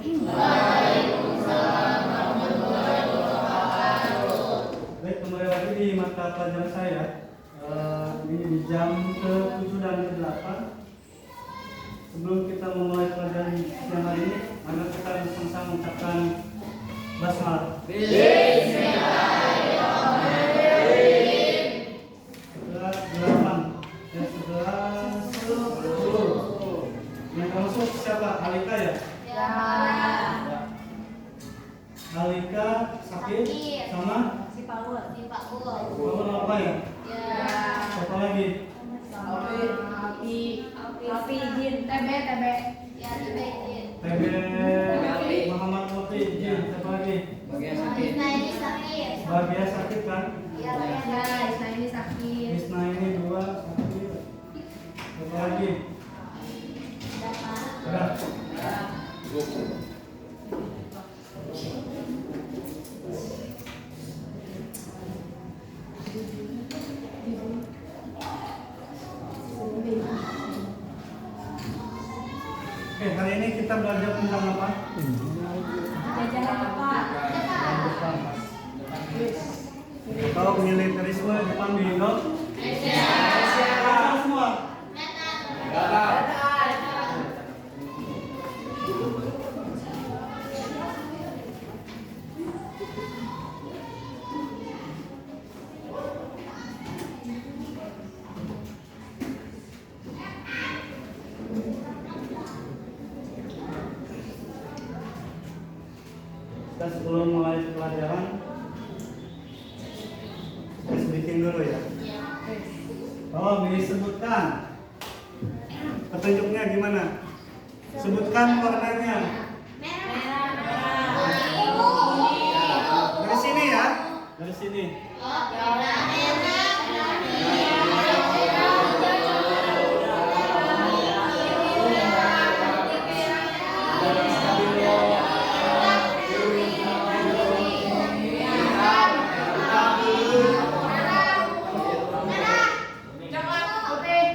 Waalaikumsalam warahmatullahi wabarakatuh. Baik, kembali lagi di mata pelajaran saya. Ini di jam ke-7 dan ke-8. Sebelum kita memulai pelajaran siang hari ini, mari kita bersama-sama mengucapkan basmalah. Bismillahirrahmanirrahim. Setelah 8, setelah 10. Yang masuk siapa? Alika ya? Ya. Alika sakit sama Si Paul. Paul apa ya? Ya. Siapa lagi? Api Jin. TB. Ya, TB Jin. TB Muhammad Lutfi Jin. Siapa lagi? Isna ini sakit. Bagia sakit kan? Ya, Isna ini sakit. Isna ini 2 sakit. Siapa lagi? Udah. Oke, hari ini kita belajar tentang apa? Jajaran apa? Kalau militerisme Jepang di Indonesia. Semua. Kita sebelum mulai pelajaran, kita sedikit dulu ya. Tolong disebutkan petunjuknya gimana? Sebutkan warnanya. Dari sini ya, dari sini.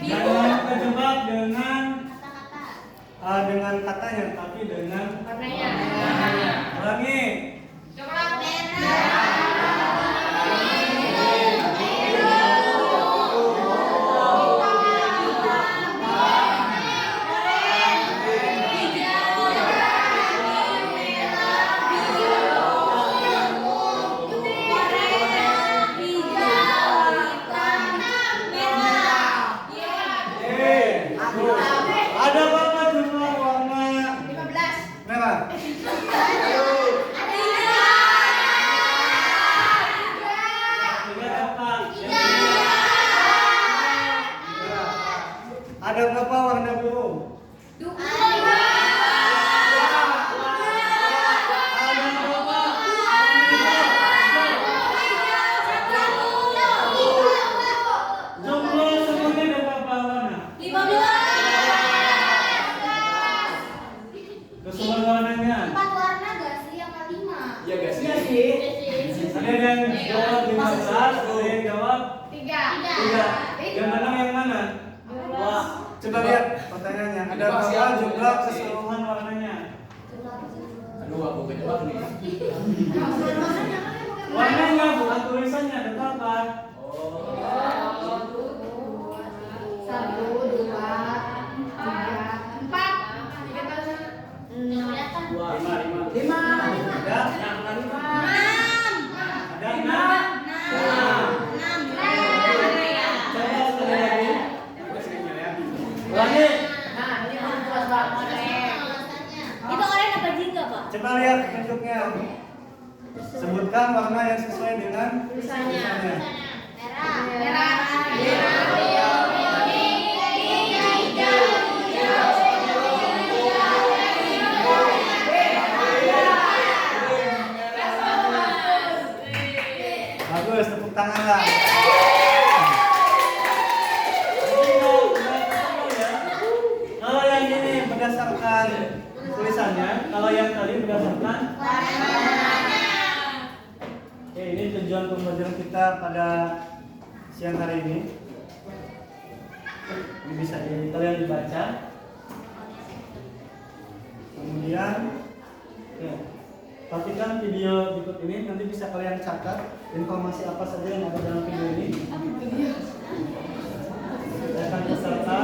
Jangan terjebak dengan katanya, tapi dengan Warnanya. ulangi. Ada berapa jumlah warna 15. merah? Ada berapa warna biru? Ada berapa? Jumlah semuanya ada berapa warna? Keseluruhan warnanya. 4 warna gak sih? Apa 5? Iya sih. Ada yang jawab 15, ada yang jawab 3. Yang menang yang mana? Wah, coba lihat pertanyaannya. Ada berapa jumlah keseluruhan warnanya? Warnanya bukan tulisannya, ada berapa? 1, 2, 3, 4. 5. Ada? Ada 6. Coba sekali lagi. Ulangi. Itu oranye apa jingga, Pak? Coba lihat bentuknya. Sebutkan warna yang sesuai dengan Tulisannya. Merah. Bagus, tepuk tangan lah. Kalau yang ini berdasarkan tulisannya, kalau yang tadi berdasarkan. Oke, ini tujuan pembelajaran kita pada siang hari ini. Ini bisa kalian dibaca. Kemudian Oke. Perhatikan video berikut ini, nanti bisa kalian catat informasi apa saja yang ada dalam video ini. Saya akan peserta.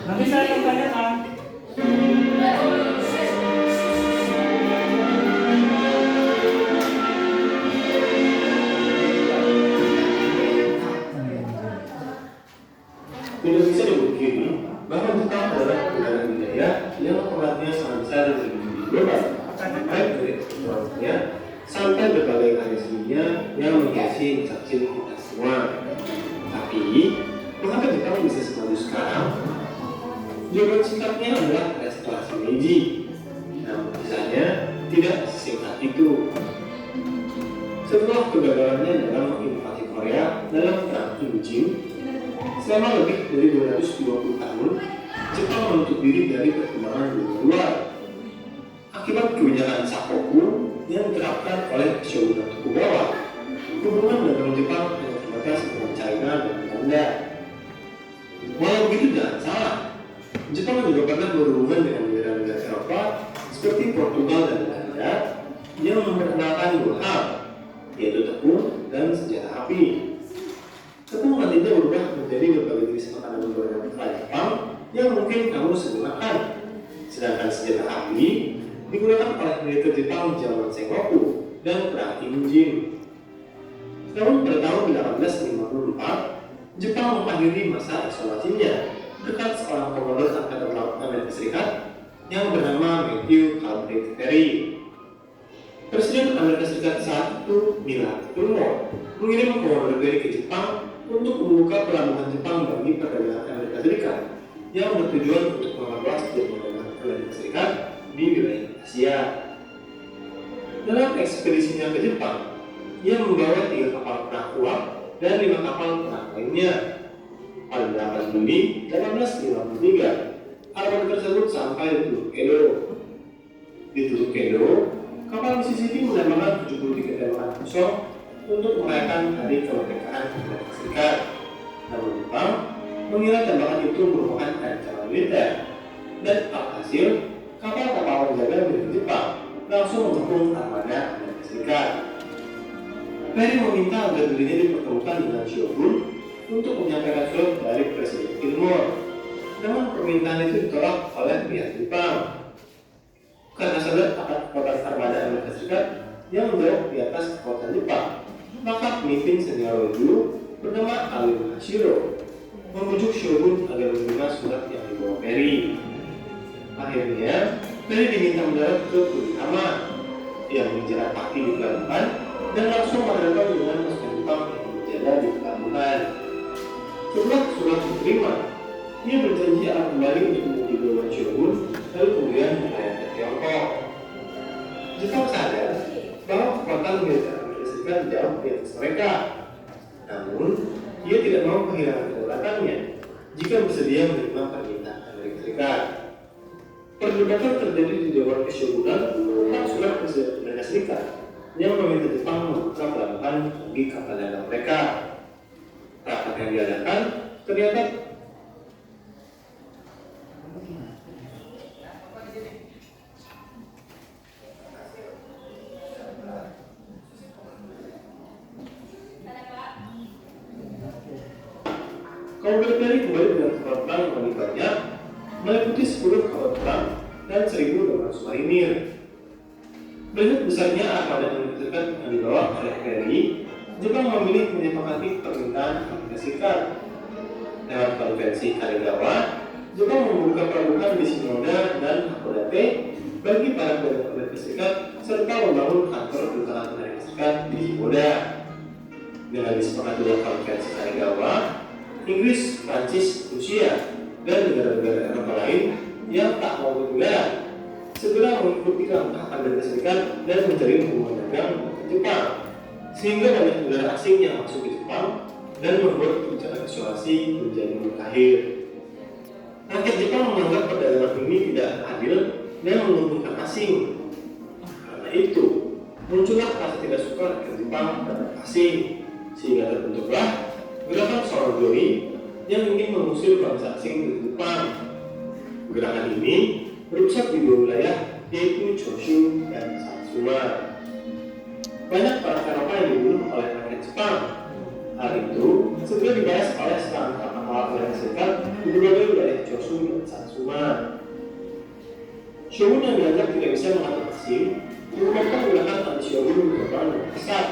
Nanti saya akan tanyakan. Tidak bisa dipungkiri bahwa Jepang adalah negara budaya yang perannya sangat besar di dunia global, baik dari ekonominya sampai berbagai karya seninya yang menghiasi masa kecil kita semua. Tapi, mengapa Jepang bisa semaju sekarang? Jawaban singkatnya adalah restorasi Meiji. Namun kisahnya tidak sesingkat itu. Setelah kegagalannya dalam invasi Korea dalam perang Injing, selama lebih dari 220 tahun, Jepang menutup diri dari perkembangan dunia luar. Akibat kebijakan Sakoku yang diterapkan oleh Shogun Tokugawa, hubungan dagang Jepang hanya terbatas dengan China dan Belanda. Walau begitu jangan salah, Jepang juga pernah berhubungan dengan negara-negara Eropa seperti Portugal dan Belanda yang memperkenalkan dua hal, yaitu tepung dan senjata api. Tepung nantinya berubah menjadi berbagai jenis makanan berbahan Jepang yang mungkin kamu sering makan. Sedangkan senjata api digunakan oleh militer Jepang zaman Sengoku dan perang Injing. Namun pada tahun 1854, Jepang mengakhiri masa isolasinya dekat seorang komodor angkatan laut Amerika Serikat yang bernama Matthew Calvert Perry. Presiden Amerika Serikat saat itu, Millard Fillmore, mengirim komodor Perry ke Jepang untuk membuka pelabuhan Jepang bagi perdagangan Amerika Serikat yang bertujuan untuk memperluas jaringan Amerika Serikat di wilayah Asia. Dalam ekspedisinya ke Jepang, ia membawa 3 kapal perang uap dan 5 kapal perang lainnya. Pada 8 Juni 1853, armada tersebut sampai di Teluk Edo. Di Teluk Edo, kapal Mississippi menembakkan 73 tembakan kosong untuk merayakan hari kemerdekaan Amerika Serikat. Namun Jepang mengira tembakan itu merupakan ancaman militer, dan alhasil kapal-kapal penjaga milik Jepang langsung mengepung armada Amerika Serikat. Perry meminta agar dirinya dipertemukan dengan Shogun untuk menyampaikan surat dari Presiden Fillmore. Namun permintaan itu ditolak oleh pihak Jepang karena sadar akan kekuatan armada Amerika Serikat yang menjauh di atas kekuatan Jepang. Maka pemimpin senior dulu bernama Alim Hashiro membujuk Shogun agar menerima surat yang dibawa Perry. Akhirnya, Perry diminta mendarat ke Kurihama yang menjerat kaki di pelabuhan dan langsung berhadapan dengan pasukan Jepang yang berjaga di pelabuhan. Setelah surat diterima, dia berjanji akan kembali untuk menjadi Shogun, lalu kemudian berlayar ke Tiongkok. Jepang sadar bahwa kekuatan militer Amerika Serikat jauh di atas mereka. Namun, ia tidak mau kehilangan kedaulatannya jika bersedia menerima permintaan Amerika Serikat. Perdebatan terjadi di Dewan Keshogunan tentang surat Presiden Amerika Serikat yang meminta Jepang membuka pelabuhan bagi kapal dagang mereka. Rapat yang diadakan ternyata Calvert Perry kembali dengan kapal perang yang lebih banyak, meliputi 10 kapal perang dan 1.000 kapal submarinir. Melihat besarnya armada Amerika Serikat yang dibawa oleh Perry, Jepang memilih menyepakati permintaan Amerika Serikat. Lewat konvensi Karigawa, Jepang membuka pelabuhan di Shimoda dan Hakodate bagi para pedagang Amerika Serikat serta membangun kantor kedutaan Amerika Serikat di Shimoda. Dengan disepakati dalam konvensi Karigawa, Inggris, Prancis, Rusia, dan negara-negara Eropa lain yang tak mau ketinggalan segera mengikuti langkah Amerika Serikat dan mencari hubungan dagang dengan Jepang, sehingga banyak negara asing yang masuk ke Jepang dan membuat kebijakan isolasi menjadi mutakhir. Rakyat Jepang menganggap perdagangan ini tidak adil dan menguntungkan asing. Karena itu, muncullah rasa tidak suka rakyat Jepang terhadap asing, sehingga terbentuklah gerakan Sorogori yang ingin mengusir bangsa asing dari Jepang. Gerakan ini berpusat di dua wilayah, yaitu Choshu dan Satsuma. Banyak para Eropa yang dibunuh oleh rakyat Jepang. Hal itu segera dibahas oleh seorang kapal Amerika Serikat di berbagai wilayah Choshu dan Satsuma. Shogun yang dianggap tidak bisa mengatasi merupakan gerakan anti-shogun berkembang dengan pesat,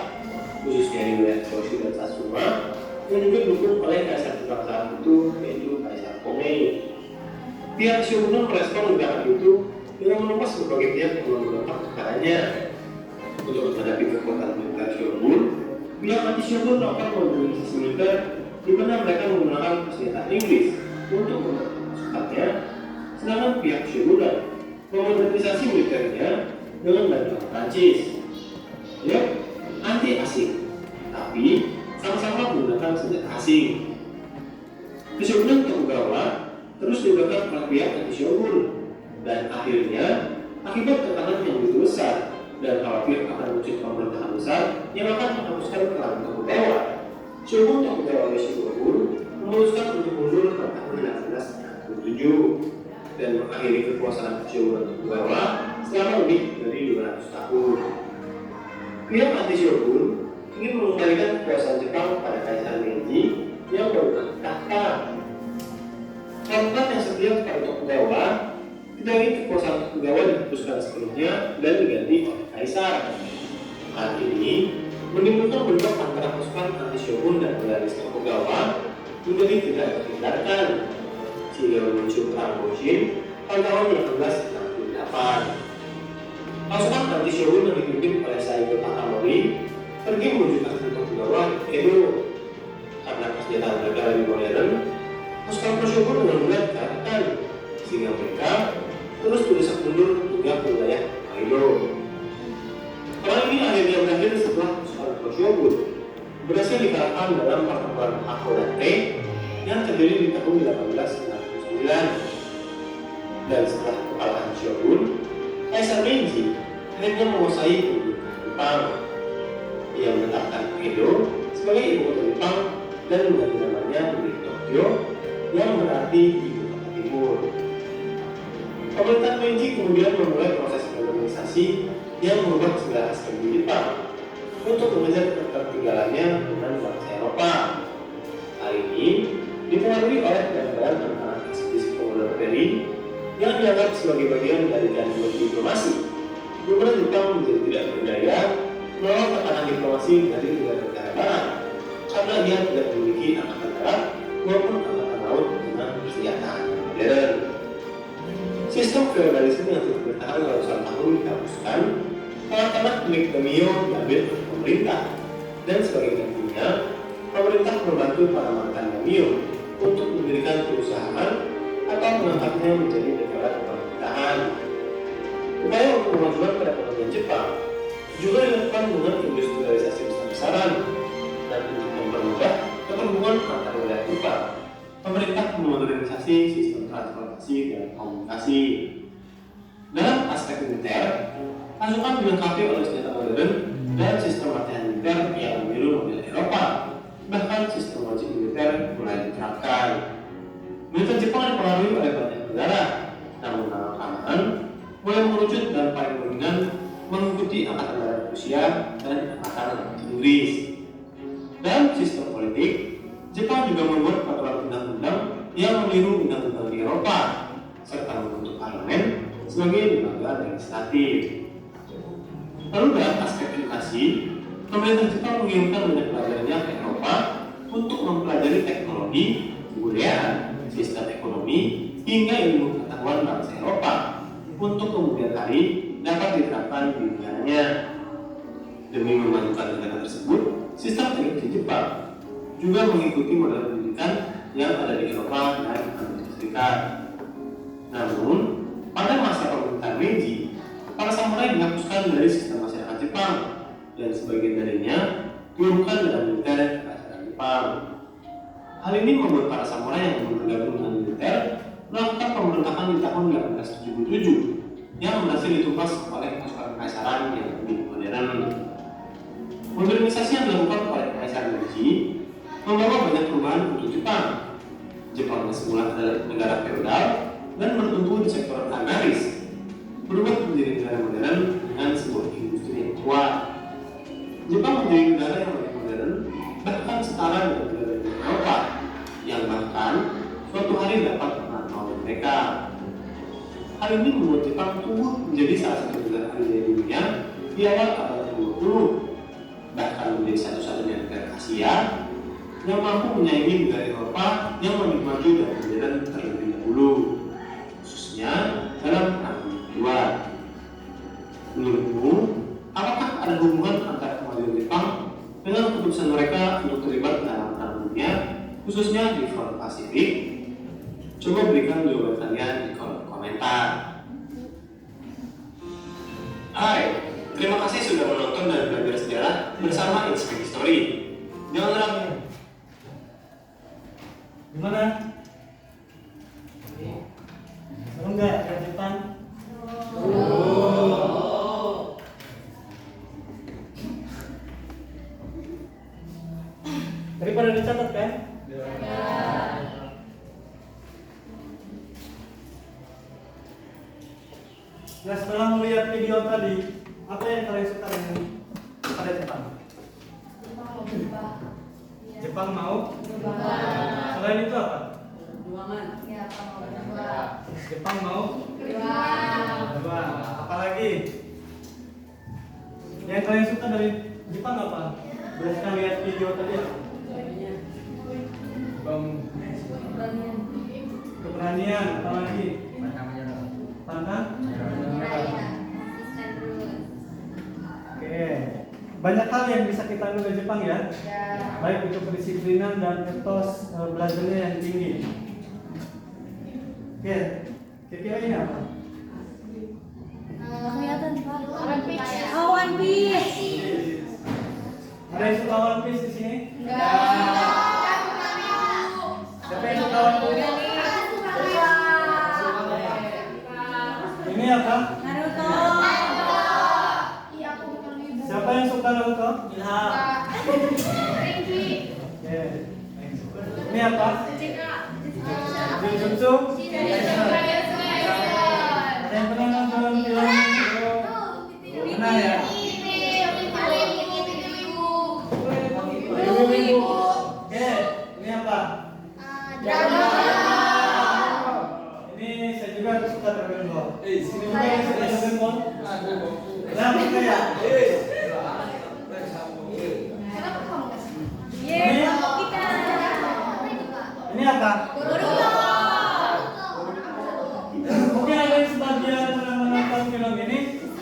khususnya di wilayah Choshu dan Satsuma, yang juga didukung oleh kaisar Jepang saat itu, yaitu Kaisar Komei. Pihak shogun merespon gerakan itu dengan menumpas berbagai pihak yang menggunakan tekanannya. Untuk menghadapi kekuatan militer shogun, pihak anti-shogun melakukan mobilisasi militer di mana mereka menggunakan senjata Inggris untuk menekan pasukannya, sedangkan pihak shogun memodernisasi militernya dengan bantuan Prancis. Ya, anti asing, tapi sama-sama menggunakan senjata asing. Keshogunan Tokugawa terus dilakukan oleh pihak anti-shogun, dan akhirnya akibat tekanan yang begitu besar dan khawatir akan wujud pemerintahan besar yang akan menghapuskan kelan Tokugawa, Shogun Tokugawa Yoshinobu memutuskan untuk mundur pada tahun 1867 dan mengakhiri kekuasaan Shogun Tokugawa selama lebih dari 200 tahun. Pihak anti-shogun ingin mengembalikan kekuasaan Jepang pada Kaisar Meiji yang baru tahta. Kawasan yang setia kepada Tokugawa tidak ingin kekuasaan Tokugawa dihapuskan sepenuhnya dan diganti oleh kaisar. Hal ini menimbulkan bentrok antara pasukan anti-shogun dan loyalis Tokugawa menjadi tidak terhindarkan, sehingga muncul perang Boshin pada tahun 1868. Pasukan anti-shogun yang dipimpin oleh Saigo Takamori pergi menuju kaki Tokugawa Edo. Karena persenjataan mereka lebih modern, pasukan pro-shogun dengan mudah dikalahkan, sehingga mereka terus berdesak mundur hingga ke wilayah Hokkaido. Perang ini akhirnya berakhir setelah pasukan pro-shogun berhasil dikalahkan dalam pertempuran Hakodate yang terjadi di tahun 1869. Dan setelah kekalahan shogun, Kaisar Meiji akhirnya menguasai pemerintahan Jepang. Ia menetapkan Edo sebagai ibu kota Jepang dan mengganti namanya menjadi Tokyo, yang berarti ibu kota timur. Pemerintahan Meiji kemudian memulai proses modernisasi yang mengubah segala aspek di Jepang untuk mengejar ketertinggalannya dengan bangsa Eropa. Hal ini dipengaruhi oleh gambaran tentang ekspedisi Komodo Perry yang dianggap sebagai bagian dari gangguan diplomasi, di mana Jepang menjadi tidak berdaya melawan tekanan diplomasi dari negara-negara barat karena ia tidak memiliki angkatan darat maupun angkatan laut dengan persenjataan modern. Sistem feodalisme yang telah bertahan ratusan tahun dihapuskan, tanah-tanah milik daimyo diambil oleh pemerintah, dan sebagai gantinya, pemerintah membantu para mantan daimyo untuk mendirikan perusahaan atau mengangkatnya menjadi negara pemerintahan. Upaya untuk memajukan perekonomian Jepang juga dilakukan dengan industrialisasi besar-besaran, dan untuk mempermudah keterhubungan antar wilayah Jepang, pemerintah memodernisasi sistem transportasi dan komunikasi. Dalam aspek militer, pasukan dilengkapi oleh senjata modern dan sistem latihan militer yang meniru model Eropa. Bahkan sistem wajib militer mulai diterapkan. Militer Jepang dipengaruhi oleh banyak negara, namun lama-kelamaan mulai mengerucut dan paling dominan mengikuti angkatan darat Rusia dan angkatan darat Inggris. Dalam sistem politik, Jepang juga membuat peraturan undang-undang yang meniru undang-undang di Eropa, serta membentuk parlemen sebagai lembaga legislatif. Lalu dalam aspek edukasi, pemerintah Jepang mengirimkan banyak pelajarnya ke Eropa untuk mempelajari teknologi, kebudayaan, sistem ekonomi, hingga ilmu pengetahuan bangsa Eropa untuk kemudian hari dapat diterapkan di negaranya. Demi memajukan negara tersebut, sistem edukasi Jepang juga mengikuti model pendidikan yang ada di Eropa dan Amerika Serikat. Namun, pada masa pemerintahan Meiji, para samurai dihapuskan dari sistem masyarakat Jepang dan sebagian darinya diumumkan dalam militer kerajaan Jepang. Hal ini membuat para samurai yang bergabung dengan militer melakukan pemberontakan di tahun 1877 yang berhasil ditumpas oleh pasukan kekaisaran yang lebih modern. Modernisasi yang dilakukan oleh Kaisar Meiji membawa banyak perubahan untuk Jepang. Jepang yang semula adalah negara feodal dan bertumbuh di sektor agraris, berubah menjadi negara modern dengan sebuah industri yang kuat. Jepang menjadi negara yang lebih modern, bahkan setara dengan negara Eropa, yang bahkan suatu hari dapat menantang mereka. Hal ini membuat Jepang tumbuh menjadi salah satu negara adidaya dunia di awal abad ke-20, bahkan menjadi satu-satunya negara Asia yang mampu menyaingi negara Eropa yang lebih maju dan modern terlebih dahulu, khususnya dalam perang dunia. Menurutmu, apakah ada hubungan antara kemajuan Jepang dengan keputusan mereka untuk terlibat dalam perang dunia, khususnya di front Pasifik? Coba berikan jawaban kalian di kolom komentar. Hai, terima kasih sudah menonton dan belajar sejarah bersama Inspect History. Jangan ragu. Gimana? Seru nggak ke Jepang? Tadi pada dicatat kan? Nah, setelah melihat video tadi, apa yang kalian suka dengan pada Jepang? Jepang mau? Selain itu apa? Jepang mau? Berjuang. Apalagi? Yang kalian suka dari Jepang apa? Berdasarkan lihat video tadi apa? Keberanian, apalagi? Pantang? Oke. Banyak hal yang bisa kita ambil dari Jepang ya. Baik itu kedisiplinan dan etos belajarnya yang tinggi. Oke. Kira-kira ini apa? Kelihatan Pak. One Piece. Ada yang suka One Piece di sini? Enggak. Siapa yang suka One Piece? Ini apa? Naruto. Siapa yang suka Naruto? Ilham. Oke. Ini apa? Jujutsu? Ada yang pernah nonton film? Pernah ya? Oke. Ini apa? Ini saya juga suka Dragon Ball. Sini juga yang suka Dragon Ball? Nah, bukan ya? Ini apa? Mungkin ada yang sebagian pernah menonton film ini,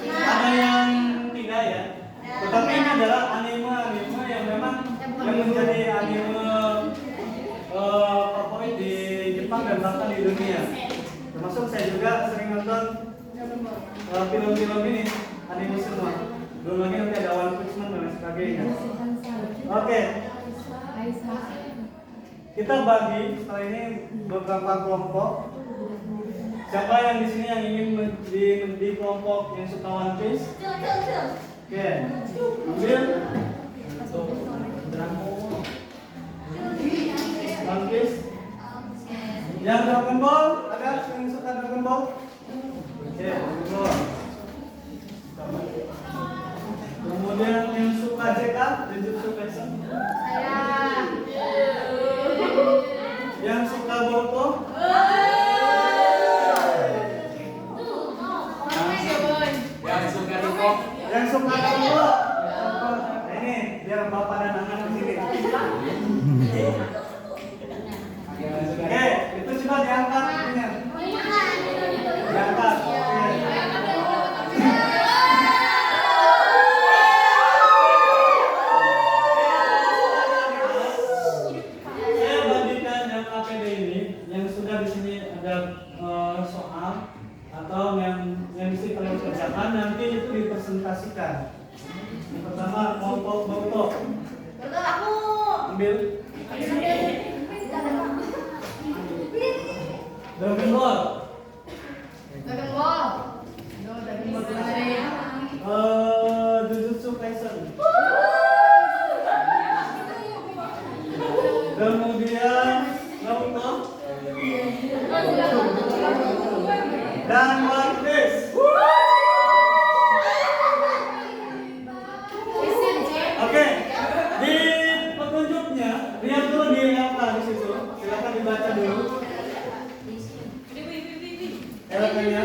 ada yang tidak ya. Tetapi ini adalah anime yang memang yang menjadi anime favorit di Jepang dan bahkan di dunia. Termasuk saya juga sering nonton film-film ini, anime semua. Belum lagi nanti ada One Piece dan lain sebagainya. Oke. Kita bagi setelah ini beberapa kelompok. Siapa yang di sini yang ingin di kelompok yang suka One Piece? Oke. Ambil. One Piece. Yang Dragon Ball, ada yang suka Dragon Ball? Oke, Dragon Ball. Kemudian yang suka JK, Jujutsu Kaisen. Yang suka Boruto? Yang suka Naruto? Nah, ini biar bapak dan anak di sini. Oke, itu sudah diangkat ini. Diangkat. Saya bagikan yang APD ini, yang sudah di sini ada soal atau yang mesti kalian kerjakan, nanti itu dipresentasikan. Yang pertama kelompok Boruto. Ambil. Dragon Ball. Jujutsu Kaisen. Kemudian Naruto. dan Martis. Oke, di petunjuknya lihat dulu di apa di situ. Silakan dibaca dulu. LK-nya.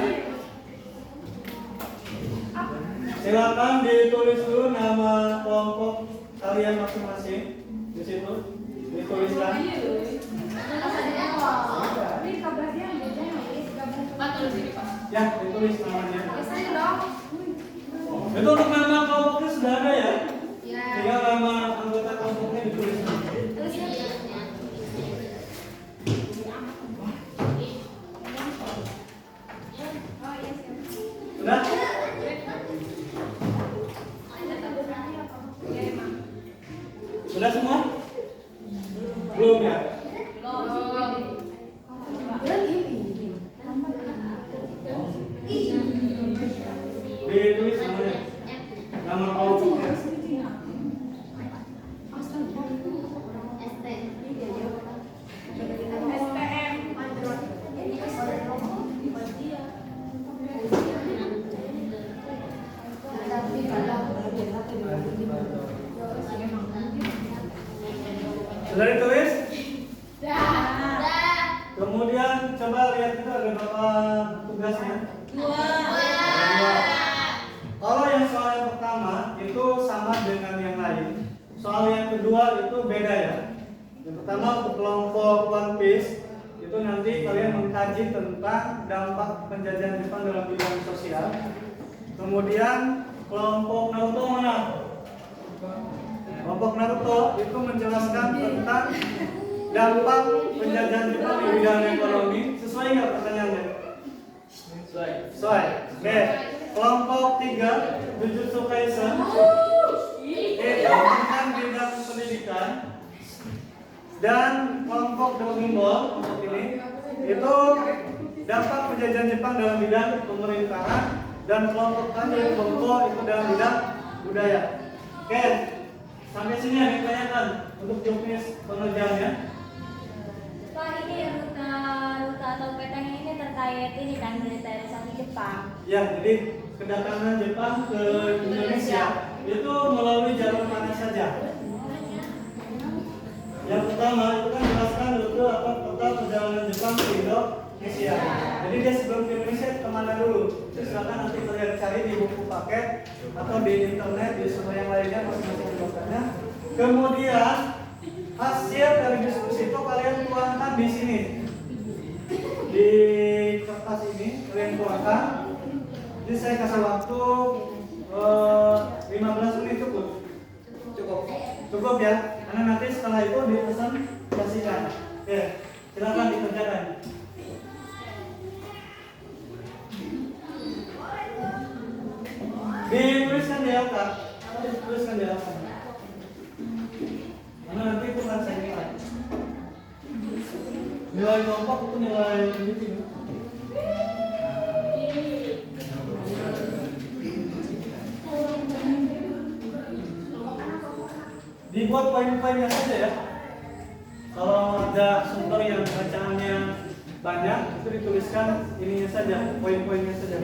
Silakan ditulis dulu nama kelompok kalian masing-masing di situ. Dituliskan. Ya, ditulis namanya. Itu untuk nama kelompoknya sudah ada ya? Tinggal nama anggota kelompoknya ditulis. Sudah? Sudah semua? Belum ya? Ditulis namanya. Nama kelompoknya. Sudah ditulis? Kemudian coba lihat itu ada berapa tugasnya? Dua. Kalau yang soal yang pertama itu sama dengan yang lain. Soal yang kedua itu beda ya. Yang pertama untuk kelompok One Piece itu nanti kalian mengkaji tentang dampak penjajahan Jepang dalam bidang sosial. Kemudian kelompok Naruto mana? Kelompok Naruto itu menjelaskan tentang dampak penjajahan Jepang di bidang ekonomi. Sesuai nggak pertanyaannya? Sesuai. Oke. Kelompok 3 Jujutsu Kaisen itu tentang bidang pendidikan. Dan kelompok Dragon Ball untuk ini itu dampak penjajahan Jepang dalam bidang pemerintahan. Dan kelompok terakhir kelompok itu dalam bidang budaya. Oke. Sampai sini yang ditanyakan untuk jobnis pengerjaannya. Pak, ini rute atau petanya ini terkait ini kan militerisasi Jepang. Ya, jadi kedatangan Jepang ke Indonesia itu melalui jalur mana saja? Yang pertama itu kan jelaskan rute atau peta perjalanan Jepang ke Indonesia. Jadi dia sebelum ke Indonesia kemana dulu? Silakan nanti kalian cari di buku paket atau di internet di sumber yang lainnya masing-masing dokternya. Kemudian hasil dari diskusi itu kalian tuangkan di sini di kertas ini kalian tuangkan. Jadi saya kasih waktu 15 menit cukup ya, karena nanti setelah itu dipresentasikan. Oke, silakan dikerjakan. Dituliskan di otak, dituliskan di otak. Karena nanti itu kan saya nilai. Nilai kelompok itu nilai individu. Dibuat poin-poinnya saja ya. Kalau ada sumber yang bacaannya banyak, itu dituliskan ininya saja, poin-poinnya saja.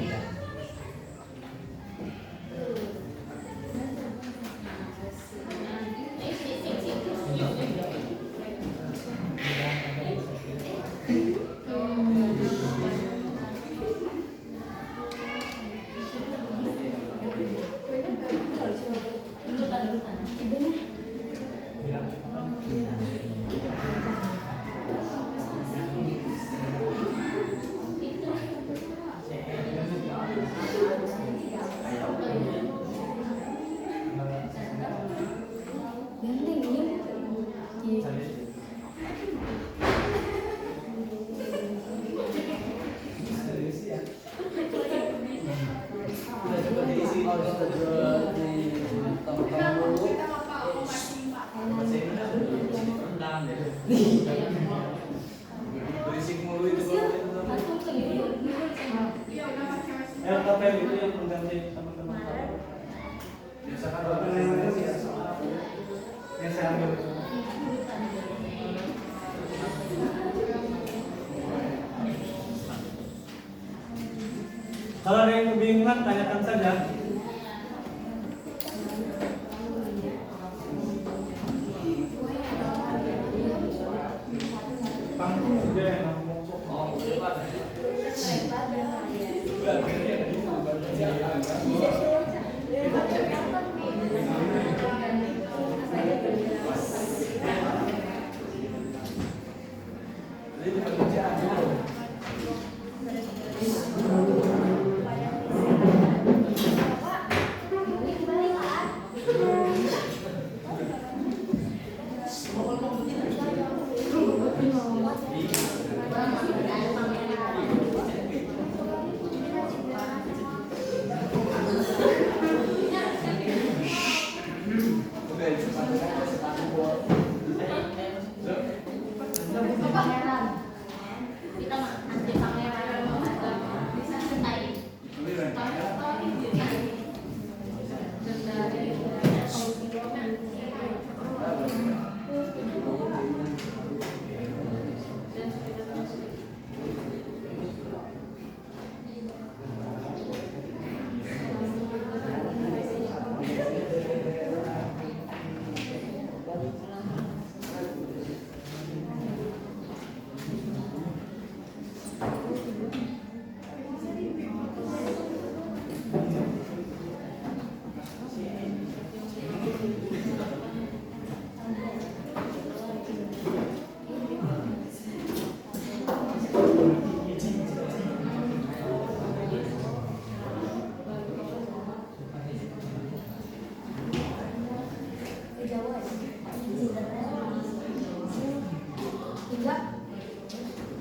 Berisik mulu itu LKPM itu yang mengganti teman-teman. biasakan Yang saya ambil itu. Kalau ada yang kebingungan, tanyakan saja. Panggung juga yang ngomong.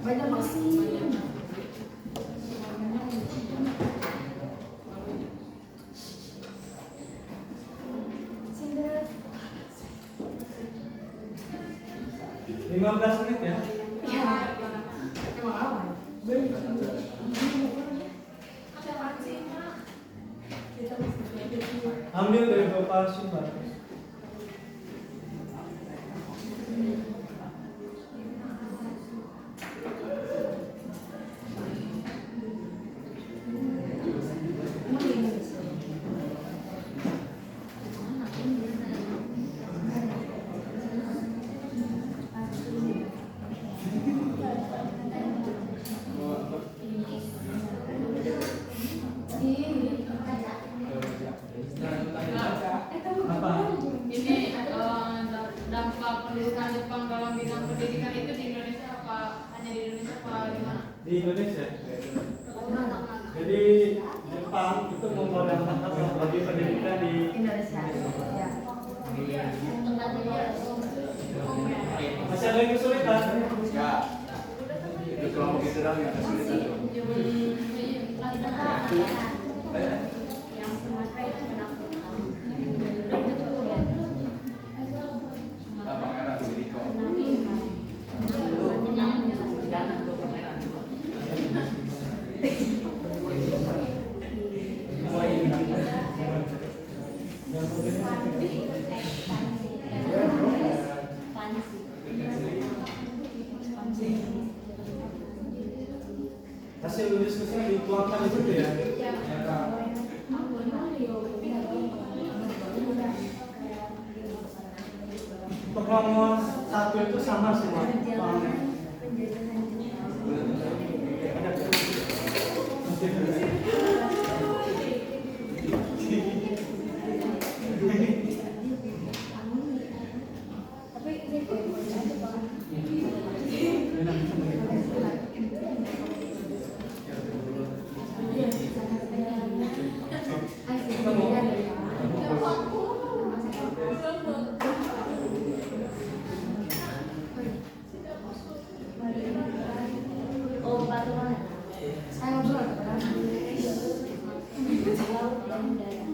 Banyak masih. Sini. 15 menit ya. Ya. Emang apa? Ambil dari Bapak Sumbar. Ini dampak pendidikan Jepang dalam bidang pendidikan itu di Indonesia apa hanya di Indonesia apa di mana? Di Indonesia. Jadi Jepang itu membawa dampak apa bagi pendidikan di Indonesia. Ya. Masih ada yang kesulitan? Ya. Itu kelompok itu dong yang kesulitan. Yang Sumatera itu menakutkan. Apa merah Jericho. Hasil diskusinya dituangkan di situ ya. Untuk nomor 1 itu sama semua. Oh, batu mana? Saya ngobrol ke laut dan udara.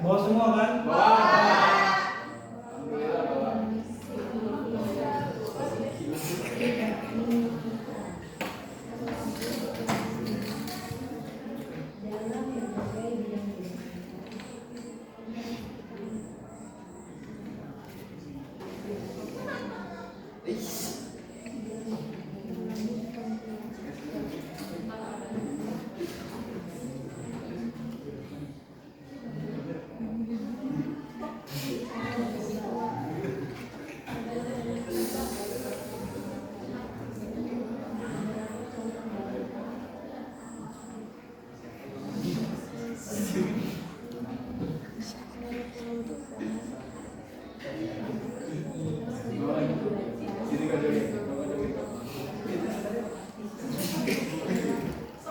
Bawa semua kan? Alhamdulillah bawa.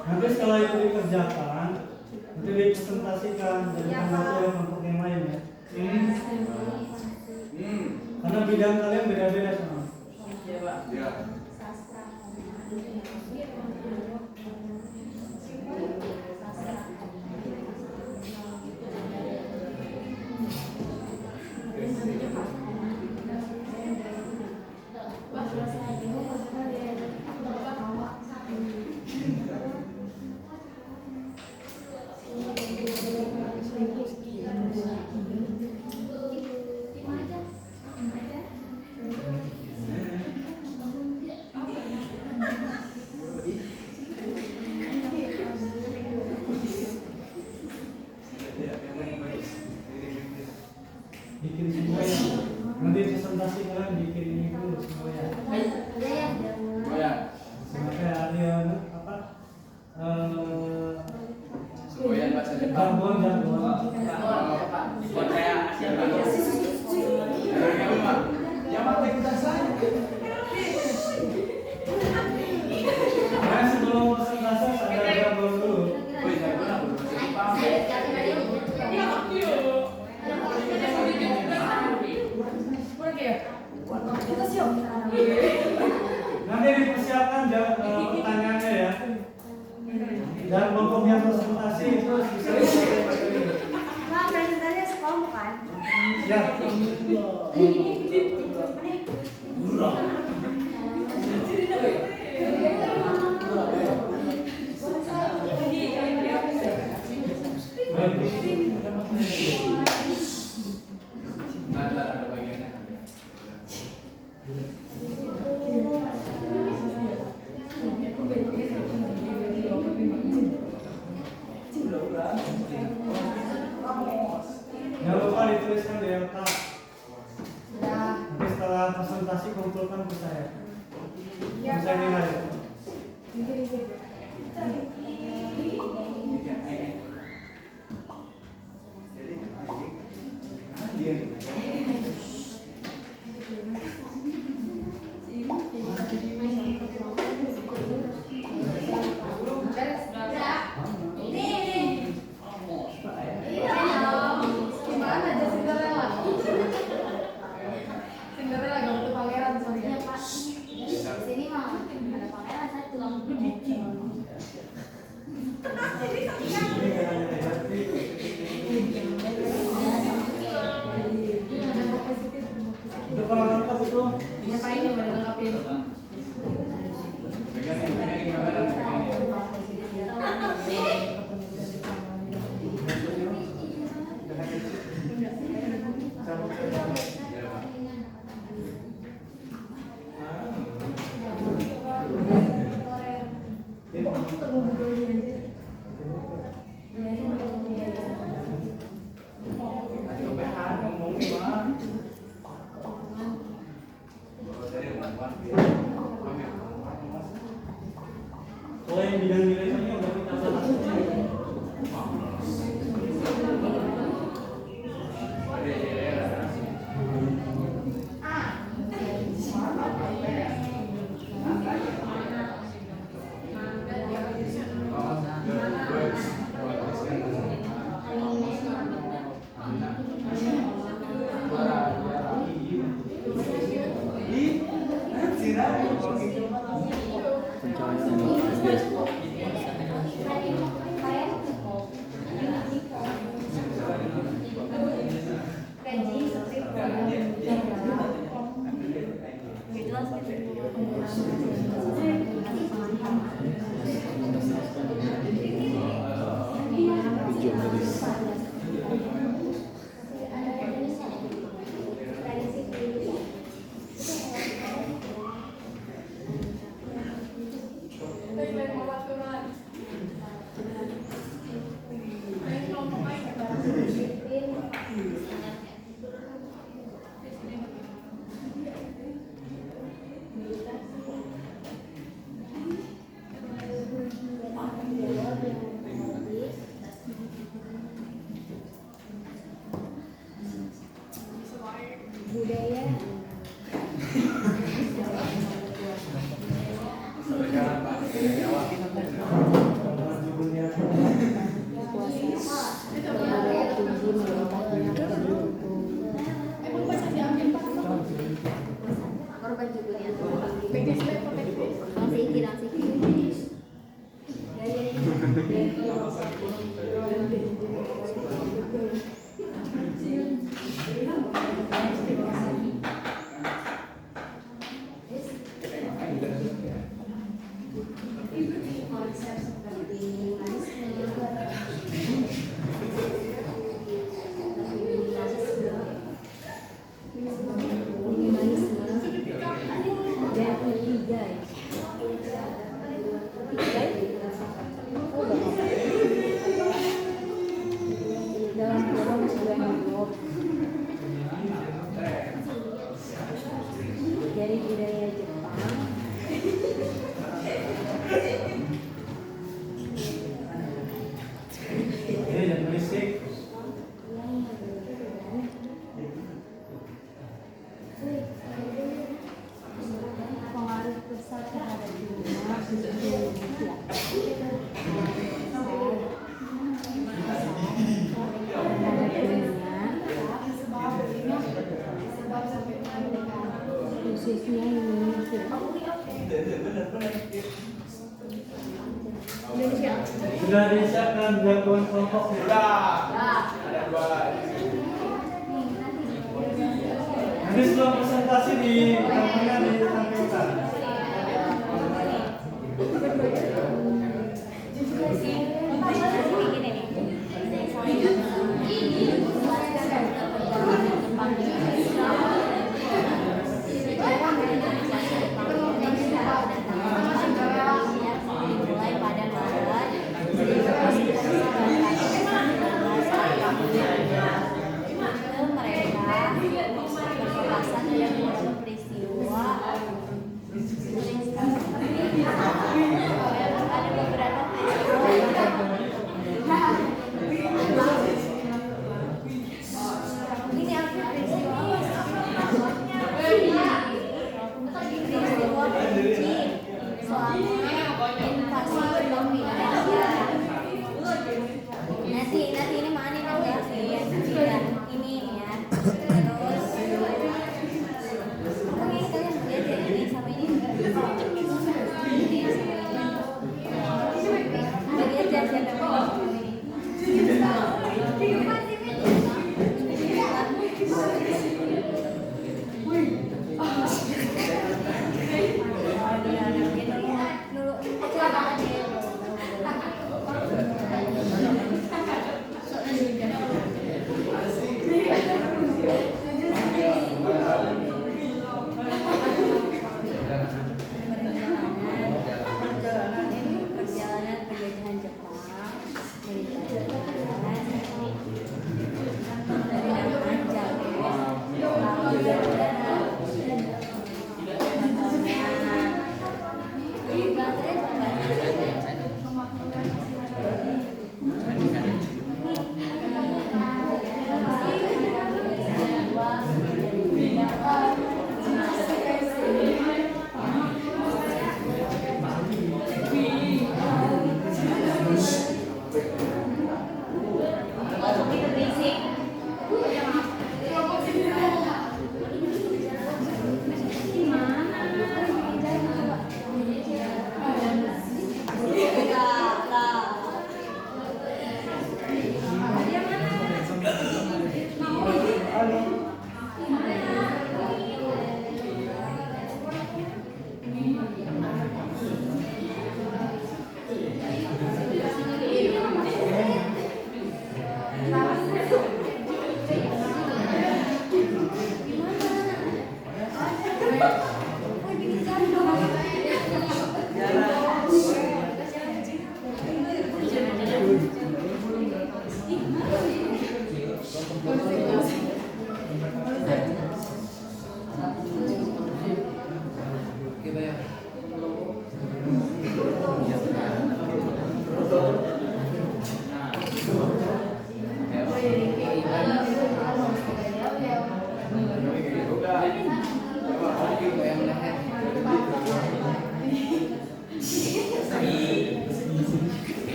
Nanti setelah itu dikerjakan, nanti dipresentasikan dari panitia untuk yang lain ya. Karena bidang kalian beda-beda sama. Ya. Bikin semua ya. Nanti presentasi kalian bikin ini dulu semua ya. Ya. Sampai ada apa? Semboyan bahasa Jepang. Jagoan. Buat saya yang penting kita saja. Nah, sebelum presentasi ada jagoan dulu. Wih, jagoan bahasa Jepang. Nanti dipersiapkan pertanyaannya ya. Dan kelompok yang presentasi itu bisa Nah, presentasinya sekelompok kan? ya. Ada bagiannya. Jangan lupa dituliskan di LK. Nanti setelah presentasi kumpulkan ke saya. Bisa nilai. Sini mah ada pangeran satu. Ini Budaya. Korban juga konsep seperti dari budaya Jepang. Yang berisik. Pengaruh besar terhadap dunia Indonesia. Khususnya Indonesia. Sudah disiapkan jagoan kelompok Nanti sebelum presentasi di tampilkan ditampilkan. Dimulai pada Maret mereka berpapasan dengan beberapa peristiwa. Ada beberapa peristiwa. Ini apa peristiwa? Peristiwa benci soal invasi ke Indonesia. Nanti ini mana nih?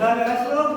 Udah beres belum?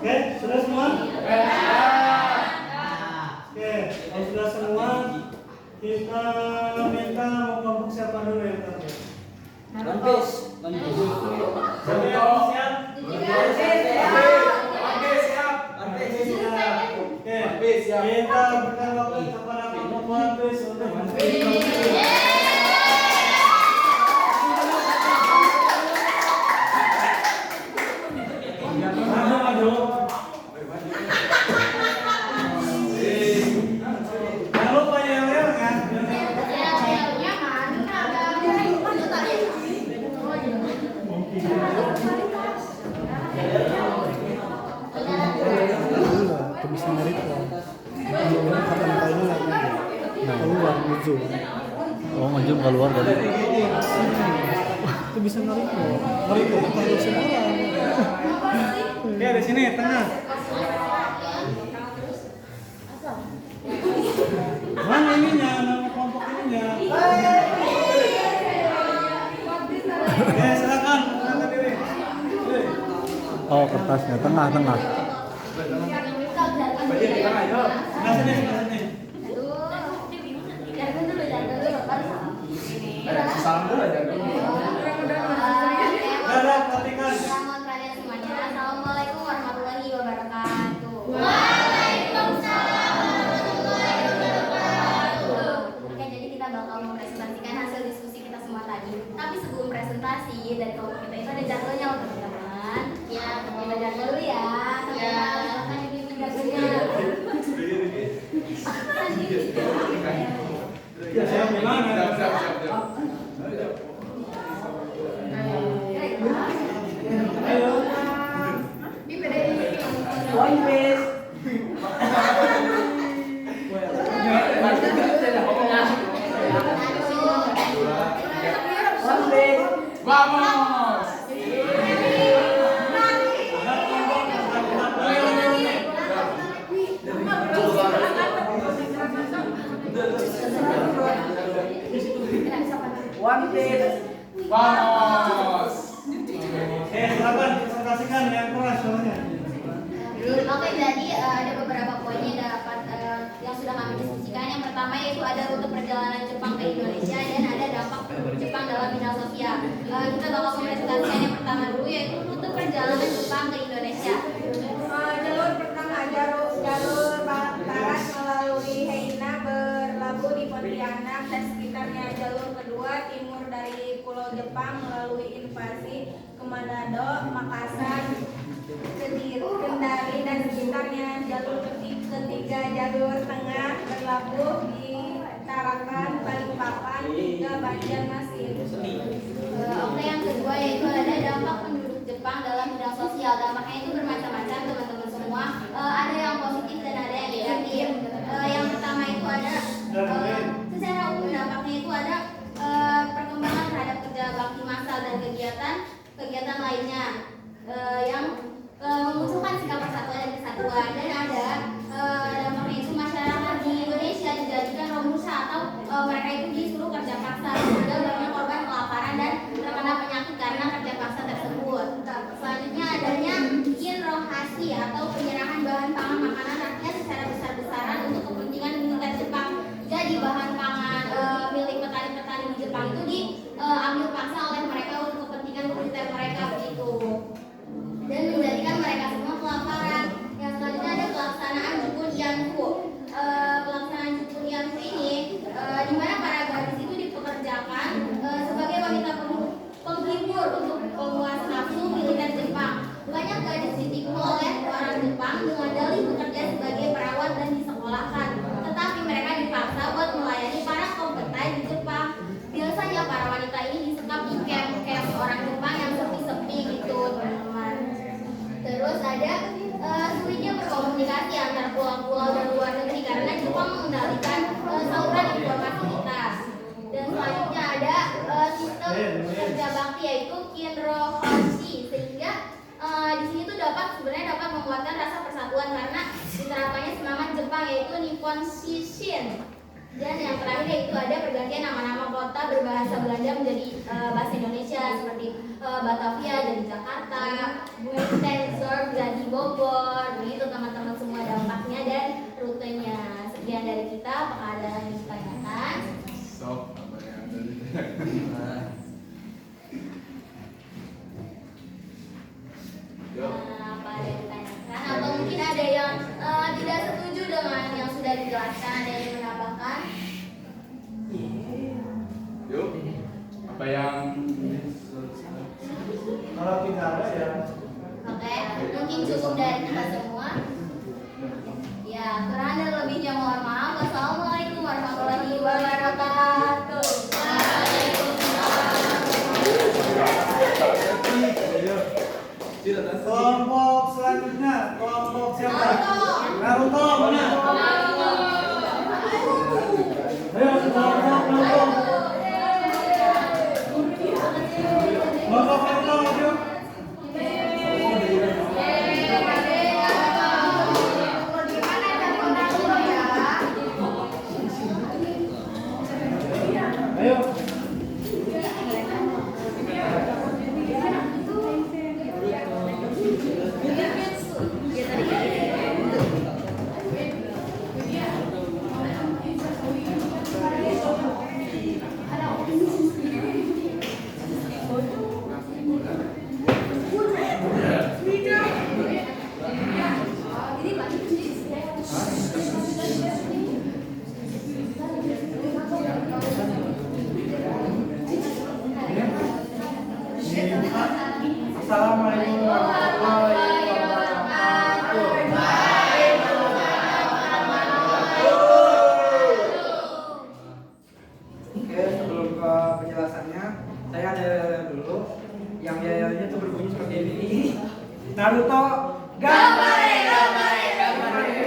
Oke, sudah semua? Oke, kalau sudah semua, kita minta mau kelompok siapa dulu yang terakhir? Mantis. Siapa yang siap? Oke, kita berikan waktu kepada kelompok Mantis untuk menentukan. Jangan lupa yang real kan? Itu bisa narik kata matanya keluar maju. Oh, maju keluar dari. Itu bisa narik kalau semua. Oke, di sini tengah. Mana ininya, nama kelompok ininya? Oke, silakan angkat diri. Oh, kertasnya tengah. Sebelah sini, sebelah sini. Salam dulu aja. Dadah, perhatikan. Selamat kalian semuanya. Assalamualaikum warahmatullahi wabarakatuh. Oke, jadi kita bakal mempresentasikan hasil diskusi kita semua tadi. Tapi sebelum presentasi dari kelompok kita itu ada jadwalnya loh teman-teman. Ya, kita jalan dulu ya. Silakan dipimpin jadwalnya. Ya, siap di mana? Siap. Ayo. Vamos. Konsentrasikan yang keras soalnya. Oke, jadi ada beberapa poin yang dapat yang sudah kami diskusikan. Yang pertama yaitu ada rute perjalanan Jepang ke Indonesia dan ada dampak penduduk Jepang dalam bidang sosial. Kita bakal mempresentasikan yang pertama dulu yaitu rute perjalanan Jepang ke Indonesia. Jalur pertama jalur barat melalui Heina berlabuh di Pontianak dan sekitarnya. Jalur kedua timur dari Pulau Jepang melalui invasi ke Manado, Makassar, Kendari dan sekitarnya. Jalur ketiga jalur tengah berlabuh di Tarakan, Balikpapan hingga Banjarmasin. Oke, yang kedua yaitu ada dampak penduduk Jepang dalam bidang sosial. Dampaknya itu bermacam-macam teman-teman semua. Ada yang positif dan ada yang negatif. Yang pertama itu ada secara umum dampaknya itu ada perkembangan terhadap kerja bakti massal dan kegiatan lainnya yang memunculkan sikap persatuan dan kesatuan. Dan ada dampaknya itu masyarakat di Indonesia dijadikan romusa atau mereka itu disuruh kerja paksa sehingga banyak korban kelaparan dan terkena penyakit karena kerja paksa tersebut. Selanjutnya adanya kinrohasi atau penyerahan bahan pangan makanan rakyat secara besar-besaran untuk kepentingan militer Jepang. Jadi bahan pangan milik petani-petani di Jepang itu diambil paksa oleh mereka untuk kepentingan militer mereka begitu. Dan menjadikan mereka semua kelaparan. Yang selanjutnya ada pelaksanaan Jukun Yanfu. Pelaksanaan Jukun Yanfu ini di mana para gadis itu dipekerjakan sebagai wanita penghibur untuk penguas nafsu militer Jepang. Banyak gadis ditipu oleh orang Jepang dengan dalih bekerja sebagai perawat dan disekolahkan. Tetapi mereka dipaksa buat melayani para kompeten di Jepang. Biasanya para wanita ini disekap di camp-camp orang Jepang yang sepi-sepi gitu, teman-teman. Terus ada sulitnya berkomunikasi antar pulau-pulau dan luar negeri karena Jepang mengendalikan saluran informasi kita. Dan selanjutnya ada sistem kerja bakti yaitu kinrohoshi, sehingga di sini tuh sebenarnya dapat menguatkan rasa persatuan karena diterapkannya semangat Jepang yaitu Nippon Shishin. Dan yang terakhir yaitu ada pergantian nama-nama kota berbahasa Belanda menjadi bahasa Indonesia seperti Batavia jadi Jakarta, Tensor jadi Bogor. Begitu teman-teman semua dampaknya dan rutenya. Sekian dari kita. Apakah ada yang ditanyakan? Sok, apa yang ada ditanyakan? Apa ada yang ditanyakan? Atau mungkin ada yang tidak setuju dengan yang sudah dijelaskan, ada yang menambahkan? Yuk, apa yang Kalau tidak ada ya. Oke, mungkin cukup dari kita semua. Ya, kurang dan lebihnya mohon maaf. Wassalamualaikum warahmatullahi wabarakatuh. Kelompok selanjutnya, kelompok siapa? Naruto, mana? Ayo, kelompok Naruto. Kelompok Naruto, maju. Ayo. Assalamualaikum warahmatullahi wabarakatuh. Oke, sebelum ke penjelasannya, saya ada dulu. Yang yayanya itu berbunyi seperti ini. Naruto, gambare, gambare, gambare.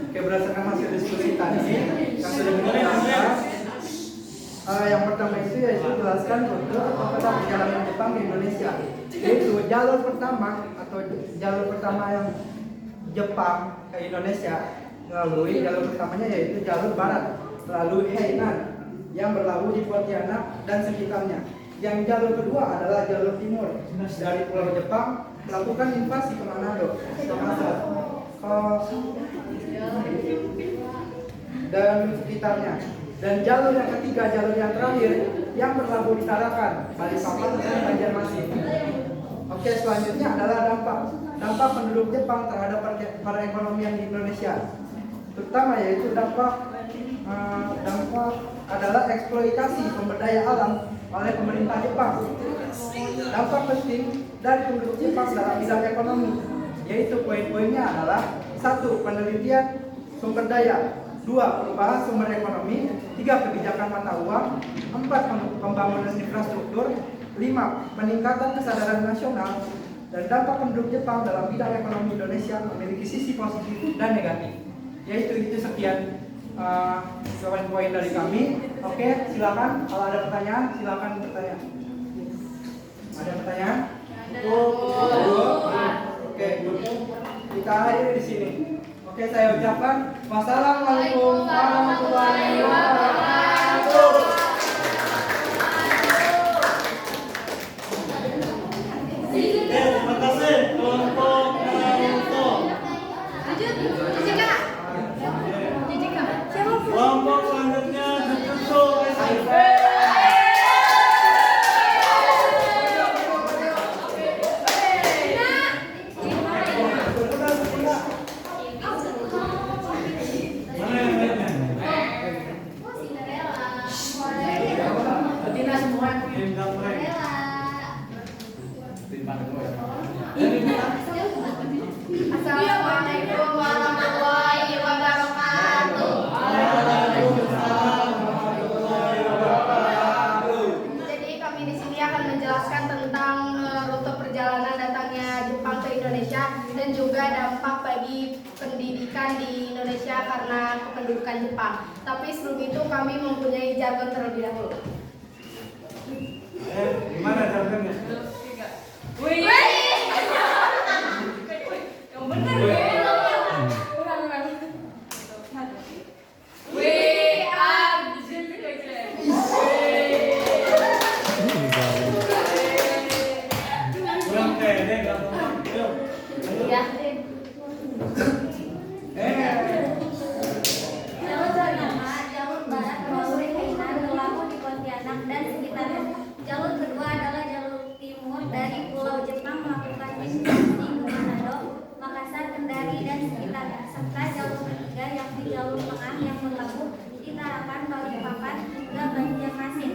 Oke, berdasarkan hasil diskusi tadi yang sudah kita bahas, yang pertama itu yaitu jelaskan rute atau peta perjalanan Jepang di Indonesia. Yaitu jalur pertama yang Jepang ke Indonesia melalui jalur pertamanya yaitu jalur barat melalui Hainan yang berlabuh di Pontianak dan sekitarnya. Yang jalur kedua adalah jalur timur dari Pulau Jepang melakukan invasi ke Manado, Sumatera, dan sekitarnya. Dan jalur yang ketiga, jalur yang terakhir yang berlabuh di Tarakan, Balikpapan dan Banjarmasin. Oke, selanjutnya adalah dampak penduduk Jepang terhadap perekonomian di Indonesia, terutama yaitu dampak adalah eksploitasi sumber daya alam oleh pemerintah Jepang. Dampak penting dari penduduk Jepang dalam bidang ekonomi, yaitu poin-poinnya adalah 1. Penelitian sumber daya, 2. Perubahan sumber ekonomi, 3. Kebijakan mata uang, 4. Pembangunan infrastruktur, 5. Peningkatan kesadaran nasional. Dan dampak penduduk Jepang dalam bidang ekonomi Indonesia memiliki sisi positif dan negatif. Itu sekian poin-poin dari kami. Oke, silakan kalau ada pertanyaan, silakan bertanya. Ada pertanyaan? Oke, kita akhiri di sini. Oke, saya ucapkan wassalamualaikum warahmatullahi wabarakatuh. Terima kasih kelompok Naruto. Kelompok selanjutnya Jujutsu SMP. Mana yang lainnya? Tim Damrek. Assalamualaikum warahmatullahi wabarakatuh. Jadi kami di sini akan menjelaskan tentang rute perjalanan datangnya Jepang ke Indonesia dan juga dampak bagi pendidikan di Indonesia karena kependudukan Jepang. Tapi sebelum itu kami mempunyai jargon terlebih dahulu. Gimana jargonnya? Wih. Yang benar ya. We are Kurang pede, gampang. Yuk. Ya. Jalur barat melalui Hainan berlabuh di Pontianak dan sekitarnya. Jalur kedua adalah jalur timur dari Pulau Jepang melakukan invasi ke Manado, Makassar, Kendari dan sekitarnya. Serta jalur ketiga yakni jalur tengah yang berlabuh di Tarakan, Balikpapan hingga Banjarmasin.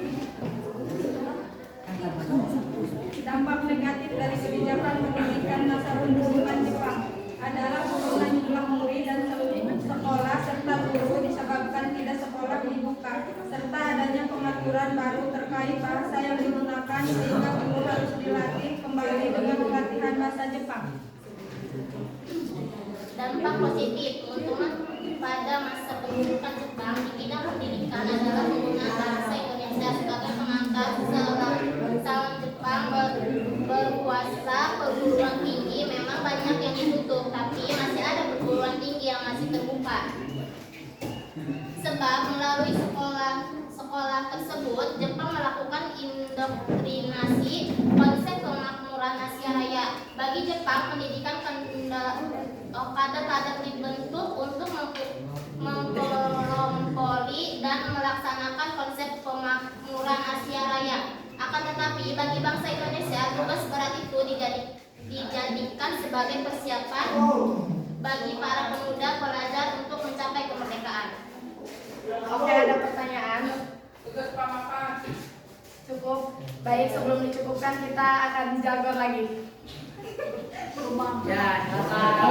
Dampak negatif dari kebijakan pendidikan masa pendudukan Jepang adalah penurunan jumlah murid dan sekolah serta guru disebabkan tidak sekolah dibuka serta adanya pengaturan baru terkait bahasa yang digunakan sehingga guru harus dilatih kembali dengan pelatihan bahasa Jepang. Dampak positif keuntungan pada masa pendudukan Jepang di bidang pendidikan adalah penggunaan bahasa Indonesia sebagai pengantar seorang Jepang berkuasa. Perguruan tinggi memang banyak yang ditutup, tapi masih ada perguruan tinggi yang masih terbuka. Sebab melalui sekolah tersebut Jepang melakukan indoktrinasi konsep kemakmuran Asia Raya. Bagi Jepang, pendidikan kader-kader dibentuk untuk mengkelompoli dan melaksanakan konsep pemakmuran Asia Raya. Akan tetapi bagi bangsa Indonesia, tugas berat itu dijadikan sebagai persiapan bagi para pemuda pelajar untuk mencapai kemerdekaan. Oke, ada pertanyaan? Cukup. Baik, sebelum dicukupkan kita akan jargon lagi. Ya, Satu,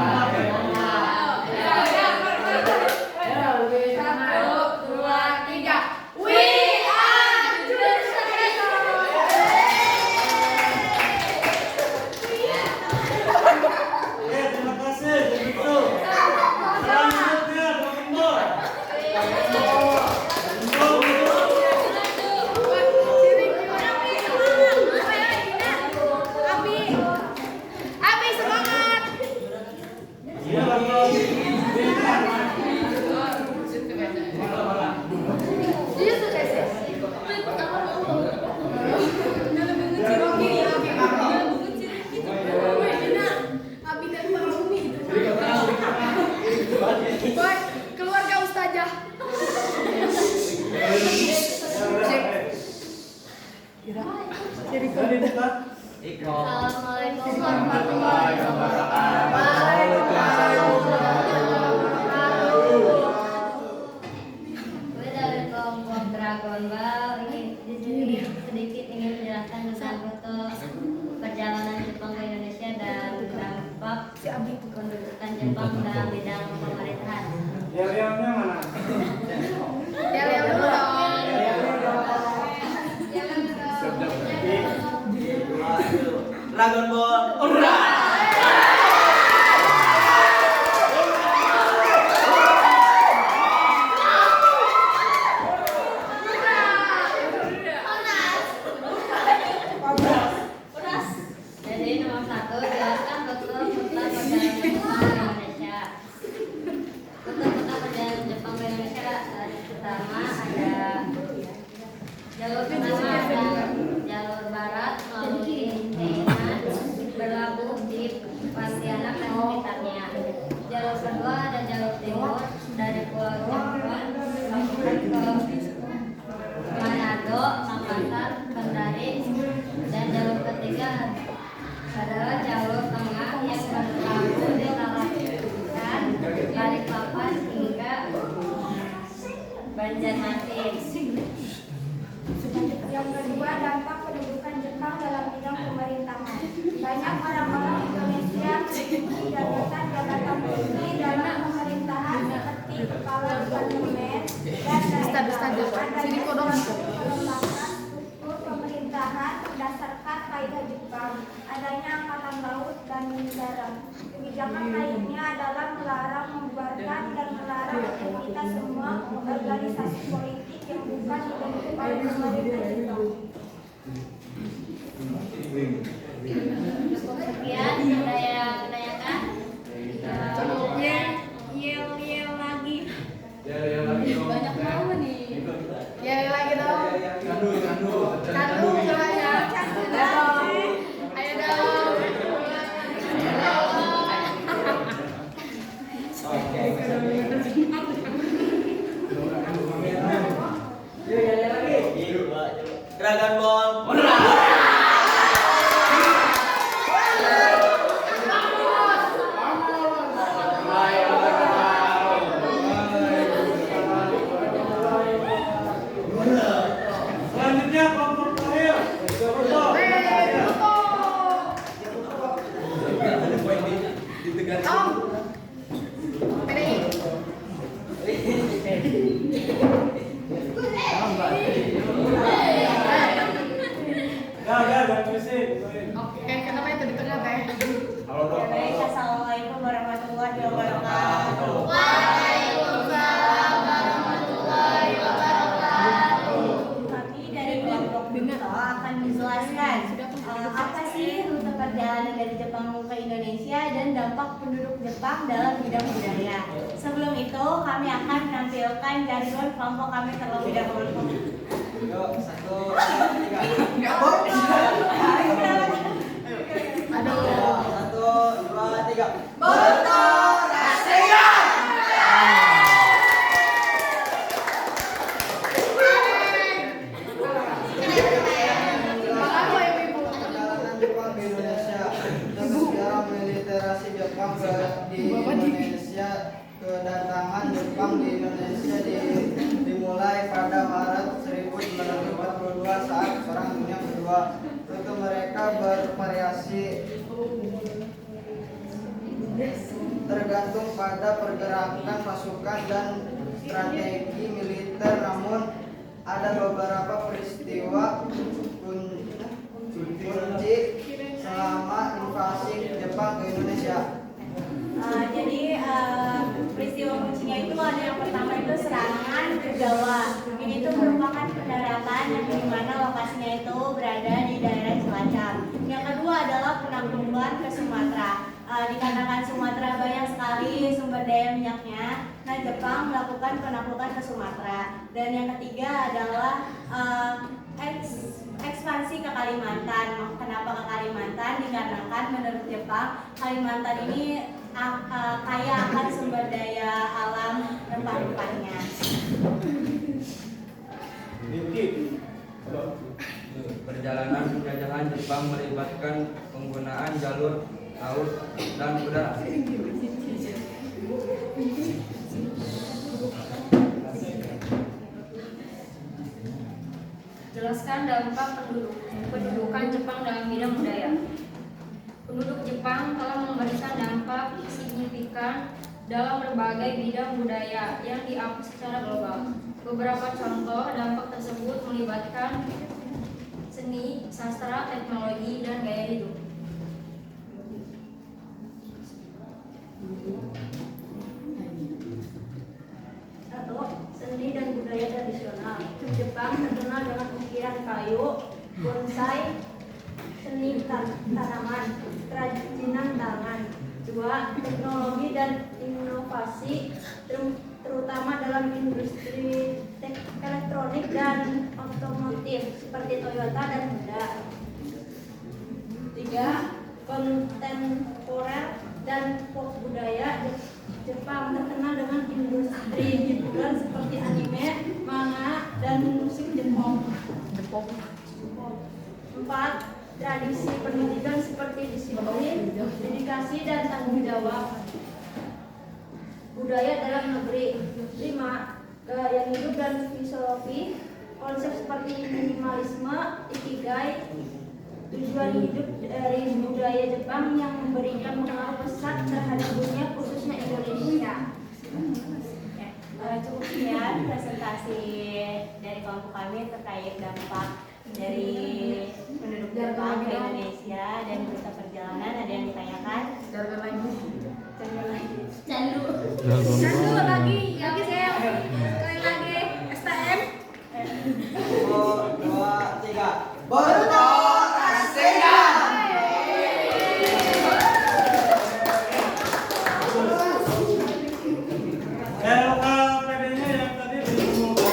dua, tiga. We are Terima kasih. Jujutsu. Selanjutnya Gembor. Abi semangat. Keluarga ustazah. Assalamualaikum warahmatullahi wabarakatuh. Gue dari kelompok Dragon Ball sedikit ingin menjelaskan tentang rute perjalanan Jepang ke Indonesia dan dampak pendudukan Jepang dalam bidang pemerintahan. Yel-yelnya mana? Yel dulu dong. Dragon Ball. Jadi nomor 1, jelaskan rute peta perjalanan Jepang ke Indonesia. Rute peta perjalanan Jepang ke Indonesia pertama ada jalur pertama ada jalur barat melalui Heian berlabuh di Pontianak dan sekitarnya. Jalur kedua ada jalur timur dari Pulau Jawa ke Manado, Makassar, Kendari, dan jalur ketiga adalah jalur tengah yang berlabuh di Tarakan, Balikpapan hingga Banjarmasin. Yang kedua, dampak pendudukan Jepang dalam bidang pemerintahan. Banyak orang-orang Indonesia memiliki jabatan-jabatan tinggi dalam pemerintahan seperti kepala departemen dan daerah. Sini kodok. Struktur pemerintahan berdasarkan kaidah Jepang, adanya angkatan laut dan darat. Kebijakan lainnya adalah melarang, membubarkan, dan melarang aktivitas semua organisasi politik yang bukan dibentuk oleh pemerintah Jepang. Sekian, ada yang menanyakan? Yel lagi. Banyak banget nih. Yel lagi dong. Candu semuanya. Ayo dong. Dragon Ball. Selanjutnya kelompok terakhir. Jangan berisik. Oke, kenapa itu di tengah teh? Baik, assalamualaikum warahmatullahi wabarakatuh. Waalaikumsalam warahmatullahi wabarakatuh. Kami dari kelompok Binto akan menjelaskan apa sih rute perjalanan dari Jepang ke Indonesia dan dampak penduduk Jepang dalam bidang budaya. Sebelum itu, kami akan menampilkan jargon kelompok kami terlebih dahulu. Yuk, 1, 2, 3. Aduh. 1, 2, 3. Perjalanan Jepang ke Indonesia dan sejarah militerasi Jepang di Indonesia. Kedatangan Jepang di Indonesia dimulai pada Maret 1942 saat Perang Dunia Kedua. Rute mereka bervariasi tergantung pada pergerakan pasukan dan strategi militer, namun ada beberapa peristiwa kunci selama invasi Jepang ke Indonesia. Peristiwa kuncinya itu ada yang pertama itu serangan ke Jawa. Ini itu merupakan pendaratan yang dimana lokasinya itu berada di daerah Cilacap. Yang kedua adalah penaklukan ke Sumatera. Dikarenakan Sumatera banyak sekali Jepang melakukan penaklukan ke Sumatera. Dan yang ketiga adalah ekspansi ke Kalimantan. Kenapa ke Kalimantan? Dikarenakan menurut Jepang, Kalimantan ini kaya akan sumber daya alam rempah-rempahnya. Perjalanan penjajahan Jepang melibatkan penggunaan jalur laut dan udara. Jelaskan dampak pendudukan Jepang dalam bidang budaya. Penduduk Jepang telah memberikan dampak signifikan dalam berbagai bidang budaya yang diakui secara global. Beberapa contoh dampak tersebut melibatkan seni, sastra, teknologi, dan gaya hidup. Satu, seni dan budaya tradisional. Jepang terkenal dengan ukiran kayu, bonsai, seni tanaman, kerajinan tangan. Dua, teknologi dan inovasi terutama dalam industri elektronik dan otomotif seperti Toyota dan Honda. Tiga, kontemporer dan pop budaya. Jepang terkenal dengan industri hiburan seperti anime, manga, dan musik Jepang. Empat, tradisi pendidikan seperti disiplin, dedikasi, dan tanggung jawab. Budaya dalam negeri. 5. Gaya hidup dan filosofi. Konsep seperti minimalisme, ikigai, tujuan hidup dari budaya Jepang yang memberikan pengaruh besar terhadap dunia, khususnya Indonesia. Cukup sekian presentasi dari kelompok kami terkait dampak dari penduduk Jepang ke Indonesia dan bursa perjalanan. Ada yang ditanyakan? Jangan lagi. Candu lagi saya sekali lagi STM. 1, 2, 3. Boruto Rasengan. PD-nya yang tadi dikumpulkan.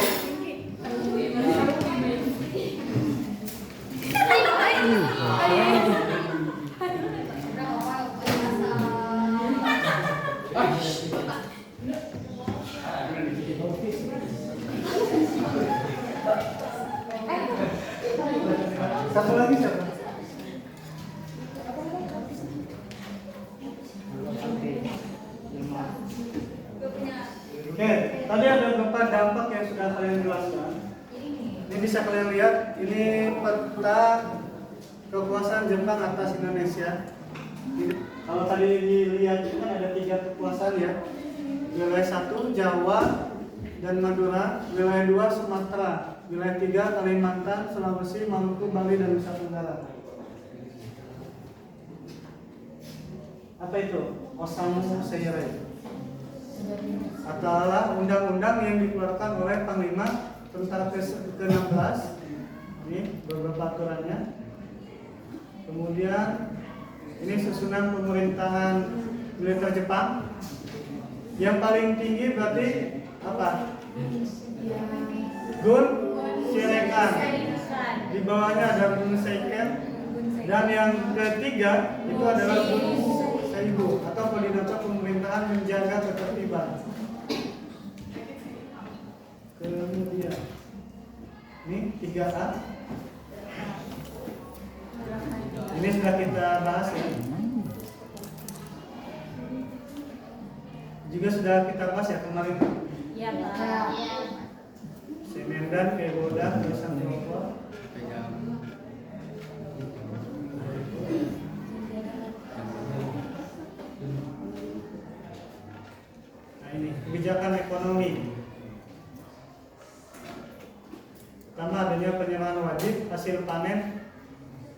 Satu lagi siapa? Oke, tadi ada beberapa dampak yang sudah kalian jelaskan. Ini bisa kalian lihat, ini peta kekuasaan Jepang atas Indonesia. Kalau tadi dilihat itu kan ada 3 kekuasaan ya. Wilayah 1 Jawa dan Madura, wilayah 2 Sumatera, wilayah 3 Kalimantan, Sulawesi, Maluku, Bali, dan Nusa Tenggara. Apa itu? Osamu Seirei adalah undang-undang yang dikeluarkan oleh Panglima Tentara ke-16. Ini beberapa aturannya. Kemudian ini susunan pemerintahan militer Jepang. Yang paling tinggi berarti apa? Gun Shirekan. Di bawahnya ada Gun Seiken. Dan yang ketiga itu adalah Gun Seibu atau koordinator pemerintahan menjaga ketertiban. Kemudian ini 3A. Ini sudah kita bahas ya. Juga sudah kita bahas ya kemarin. Iya, Pak. Semendan, Kegoda, Desa Tiongkok. Nah ini kebijakan ekonomi. Pertama adanya penyerahan wajib hasil panen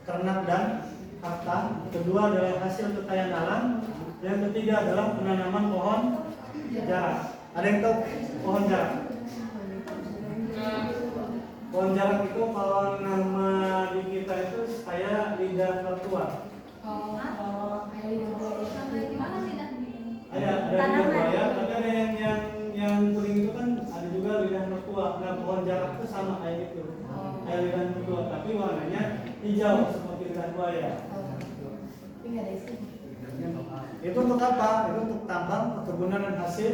ternak dan harta. Kedua adalah hasil kekayaan alam. Yang ketiga adalah penanaman pohon jarak. Ada yang tahu pohon jarak? Pohon jarak itu kalau nama di kita itu kayak lidah mertua. Ada lidah buaya, tapi ada yang hijau seperti lidah buaya. Itu untuk apa? Itu untuk tambang, perkebunan dan hasil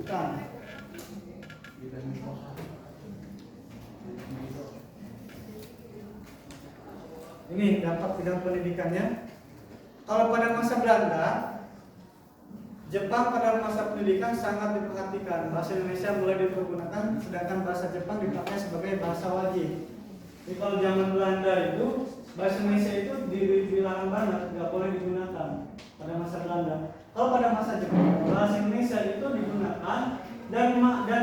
ikan. Ini dampak bidang pendidikannya. Kalau pada masa Belanda, Jepang pada masa pendidikan sangat diperhatikan. Bahasa Indonesia mulai dipergunakan, sedangkan bahasa Jepang dipakai sebagai bahasa wajib. Jadi kalau zaman Belanda itu bahasa Indonesia itu dilarang banget, nggak boleh digunakan pada masa Belanda. Kalau pada masa Jepang, bahasa Indonesia itu digunakan dan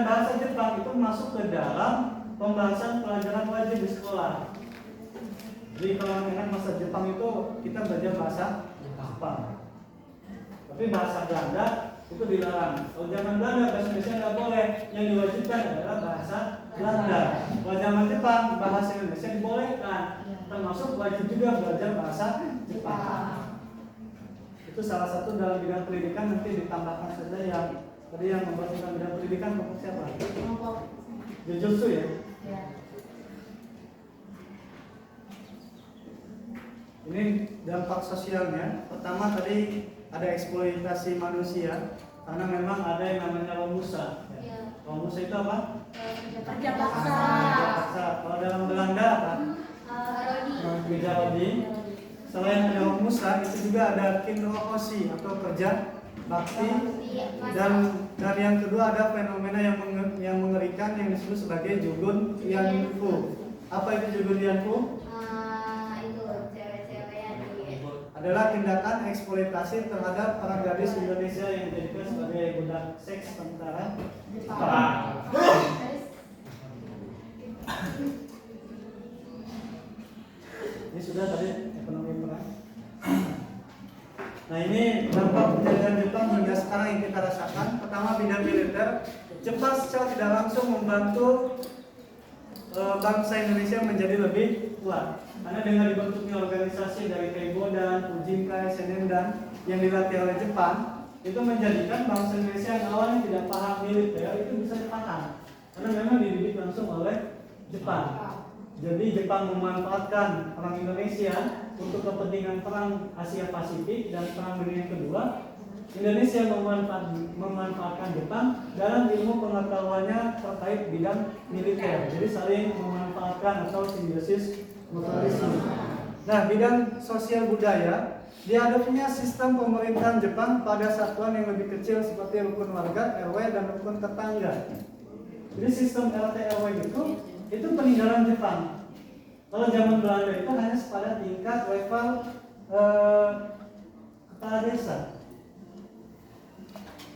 bahasa Jepang itu masuk ke dalam pembahasan pelajaran wajib di sekolah. Jadi kalau ingat masa Jepang itu kita belajar bahasa Jepang. Tapi bahasa Belanda itu dilarang. Kalau zaman Belanda bahasa Indonesia nggak boleh, yang diwajibkan adalah bahasa Belanda. Kalau zaman Jepang bahasa Indonesia dibolehkan, termasuk wajib juga belajar bahasa Jepang. Itu salah satu dalam bidang pendidikan. Nanti ditambahkan saja yang tadi yang memperhatikan bidang pendidikan kelompok siapa? Kelompok Jujutsu ya. Ini dampak sosialnya. Pertama tadi ada eksploitasi manusia karena memang ada yang namanya romusa. Romusa itu apa? kerja paksa. Kalau dalam Belanda apa? Kerja rodi. Selain ada romusa, itu juga ada kinrohoshi atau kerja bakti. Dan yang kedua ada fenomena yang mengerikan yang disebut sebagai jugun yanfu. Apa itu jugun yanfu? Adalah tindakan eksploitasi terhadap para gadis Indonesia yang dijadikan sebagai budak seks tentara Jepang. Ini sudah tadi ekonomi perang. Nah ini dampak penjajahan Jepang hingga sekarang yang kita rasakan. Pertama bidang militer, Jepang secara tidak langsung membantu bangsa Indonesia menjadi lebih kuat. Karena dengan dibentuknya organisasi dari Keibodan, Ujinkai, Senendan yang dilatih oleh Jepang, itu menjadikan bangsa Indonesia yang awalnya tidak paham militer itu bisa dipaham. Karena memang dididik langsung oleh Jepang. Jadi Jepang memanfaatkan orang Indonesia untuk kepentingan perang Asia Pasifik dan perang dunia kedua. Indonesia memanfaatkan Jepang dalam ilmu pengetahuannya terkait bidang militer. Jadi saling memanfaatkan atau simbiosis mutualisme. Nah, bidang sosial budaya, diadopsinya sistem pemerintahan Jepang pada satuan yang lebih kecil seperti rukun warga, RW, dan rukun tetangga. Jadi sistem RT RW itu peninggalan Jepang. Kalau zaman Belanda itu hanya pada tingkat level kepala desa.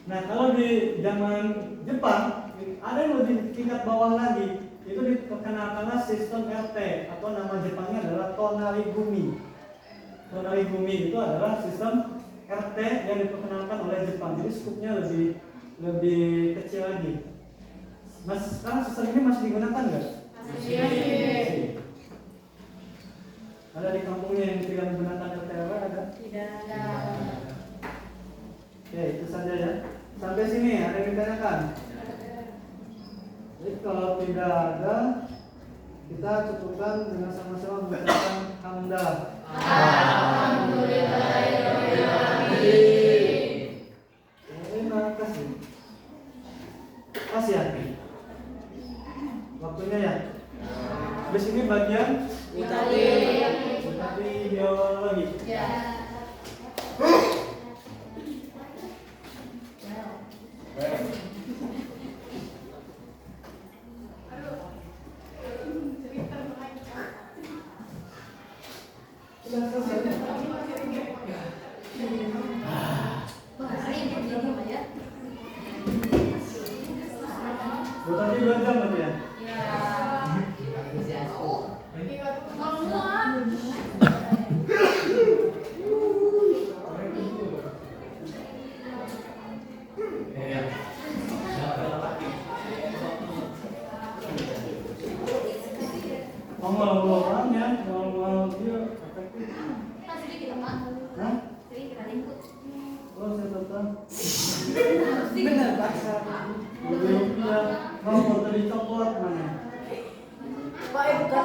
Nah, kalau di zaman Jepang ada yang lebih tingkat bawah lagi. Itu diperkenalkanlah sistem RT atau nama Jepangnya adalah Tonarigumi. Tonarigumi itu adalah sistem RT yang diperkenalkan oleh Jepang. Jadi skupnya lebih kecil lagi. Mas, sekarang sistem ini masih digunakan nggak? Masih. Ada di kampungnya yang tidak menggunakan RT RW ada? Tidak. Oke, itu saja ya. Sampai sini ada yang ditanyakan? Jadi kalau tidak ada, kita cukupkan dengan sama-sama mengucapkan hamdah. Alhamdulillahirobbilalamin. Terima kasih. Kasih ya. Waktunya ya. Di sini bagian ucapi biologi. Ya. Berarti 2 jam berarti ya? Ngomong-ngomong ya, ngomong-ngomong dia efektif. Sedikit apa? Hah? Sedikit ada ikut. Oh, saya tonton. Benar Pak. Belum ya, mau tadi coklat mana? Pak Eka.